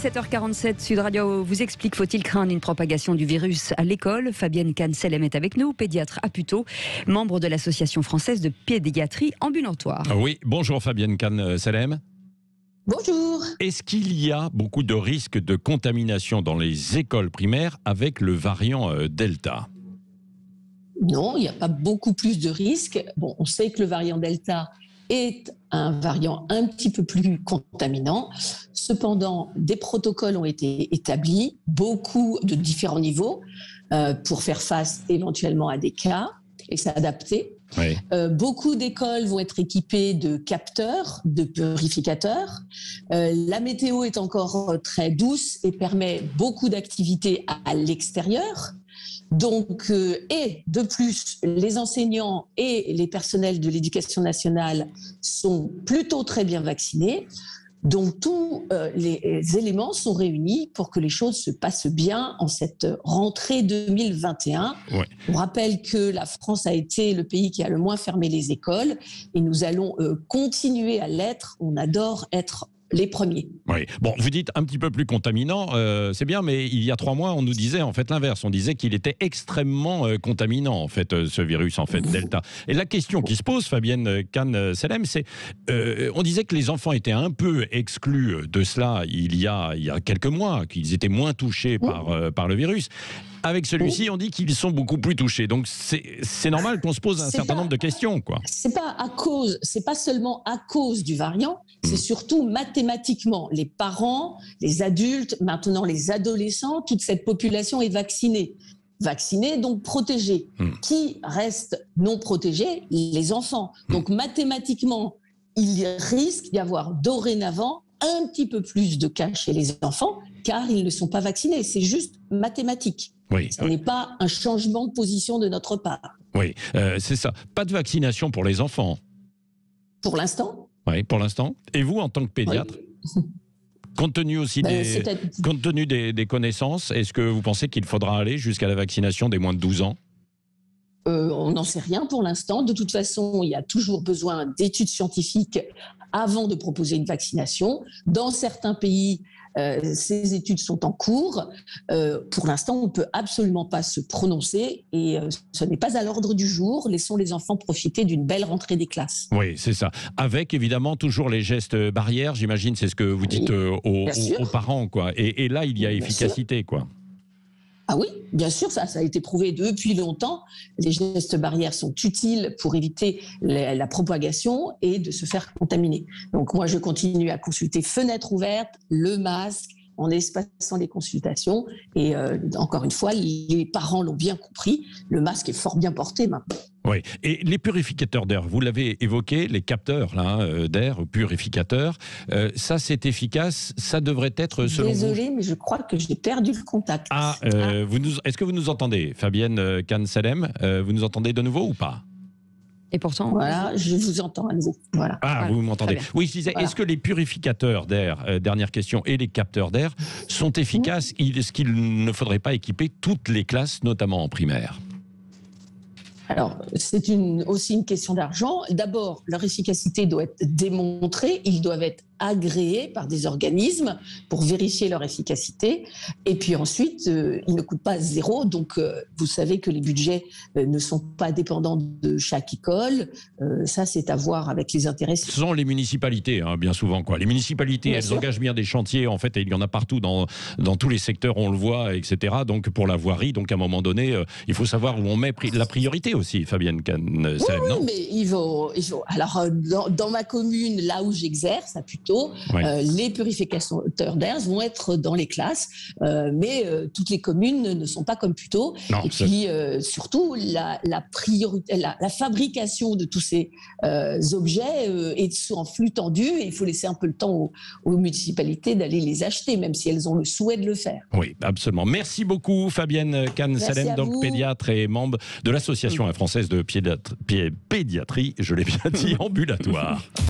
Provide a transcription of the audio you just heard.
7h47, Sud Radio vous explique, faut-il craindre une propagation du virus à l'école? Fabienne Kahn-Sellem est avec nous, pédiatre à Puteaux, membre de l'Association française de pédiatrie ambulatoire. Oui, bonjour Fabienne Kahn-Sellem. Bonjour. Est-ce qu'il y a beaucoup de risques de contamination dans les écoles primaires avec le variant Delta? Non, il n'y a pas beaucoup plus de risques. Bon, on sait que le variant Delta est un variant un petit peu plus contaminant. Cependant, des protocoles ont été établis, beaucoup de différents niveaux, pour faire face éventuellement à des cas et s'adapter. Oui. Beaucoup d'écoles vont être équipées de capteurs, de purificateurs. La météo est encore très douce et permet beaucoup d'activités à l'extérieur. Donc, et de plus, les enseignants et les personnels de l'éducation nationale sont plutôt très bien vaccinés. Donc, tous les éléments sont réunis pour que les choses se passent bien en cette rentrée 2021. Ouais. On rappelle que la France a été le pays qui a le moins fermé les écoles et nous allons continuer à l'être. On adore être les premiers. Oui. Bon, vous dites un petit peu plus contaminant, c'est bien, mais il y a 3 mois, on nous disait en fait l'inverse. On disait qu'il était extrêmement contaminant, en fait, ce virus, en fait, Delta. Et la question qui se pose, Fabienne Kahn-Sellem, c'est, on disait que les enfants étaient un peu exclus de cela il y a quelques mois, qu'ils étaient moins touchés par le virus. Avec celui-ci, on dit qu'ils sont beaucoup plus touchés. Donc, c'est normal qu'on se pose un certain nombre de questions, quoi. C'est pas seulement à cause du variant, c'est surtout mathématiquement. Les parents, les adultes, maintenant les adolescents, toute cette population est vaccinée. Vaccinés, donc protégés. Qui reste non protégé? Les enfants. Donc, mathématiquement, il risque d'y avoir dorénavant un petit peu plus de cas chez les enfants, car ils ne sont pas vaccinés. C'est juste mathématique. Oui. Ce n'est pas un changement de position de notre part. Oui, c'est ça. Pas de vaccination pour les enfants. Pour l'instant. Oui, pour l'instant. Et vous, en tant que pédiatre, compte tenu aussi compte tenu des connaissances, est-ce que vous pensez qu'il faudra aller jusqu'à la vaccination des moins de 12 ans? On n'en sait rien pour l'instant. De toute façon, il y a toujours besoin d'études scientifiques avant de proposer une vaccination. Dans certains pays, ces études sont en cours. Pour l'instant, on ne peut absolument pas se prononcer et ce n'est pas à l'ordre du jour. Laissons les enfants profiter d'une belle rentrée des classes. Oui, c'est ça. Avec évidemment toujours les gestes barrières, j'imagine, c'est ce que vous dites aux parents, quoi. Et là, il y a efficacité, quoi. Ah oui, bien sûr, ça a été prouvé depuis longtemps. Les gestes barrières sont utiles pour éviter la propagation et de se faire contaminer. Donc moi, je continue à consulter fenêtre ouverte, le masque, en espaçant les consultations. Et encore une fois, les parents l'ont bien compris, le masque est fort bien porté maintenant. Oui, et les purificateurs d'air, vous l'avez évoqué, les capteurs d'air, purificateurs, ça c'est efficace, ça devrait être selon vous... Désolée, mais je crois que j'ai perdu le contact. Est-ce que vous nous entendez, Fabienne Kahn-Sellem? Vous nous entendez de nouveau ou pas? Et pourtant... Voilà, je vous entends à nouveau. Voilà. Vous m'entendez. Oui, je disais, Voilà. Est-ce que les purificateurs d'air, dernière question, et les capteurs d'air sont efficaces? Est-ce qu'il ne faudrait pas équiper toutes les classes, notamment en primaire? Alors, c'est aussi une question d'argent. D'abord, leur efficacité doit être démontrée. Ils doivent être agréés par des organismes pour vérifier leur efficacité. Et puis ensuite, ils ne coûtent pas zéro. Donc, vous savez que les budgets ne sont pas dépendants de chaque école. Ça, c'est à voir avec les intéressés. Ce sont les municipalités, bien souvent, quoi. Les municipalités, Bien elles sûr. engagent bien des chantiers, en fait, et il y en a partout dans tous les secteurs, on le voit, etc. Donc, pour la voirie, donc à un moment donné, il faut savoir où on met la priorité aussi, Fabienne Kahn-Sellem, non? Oui, mais il faut. Alors, dans ma commune, là où j'exerce, à Puteaux, les purificateurs d'air vont être dans les classes, mais toutes les communes ne sont pas comme Puteaux. Non, et puis, surtout, la fabrication de tous ces objets est en flux tendu et il faut laisser un peu le temps aux municipalités d'aller les acheter, même si elles ont le souhait de le faire. Oui, absolument. Merci beaucoup, Fabienne Kahn-Sellem, donc pédiatre et membre de l'Association française de pédiatrie, je l'ai bien dit, ambulatoire.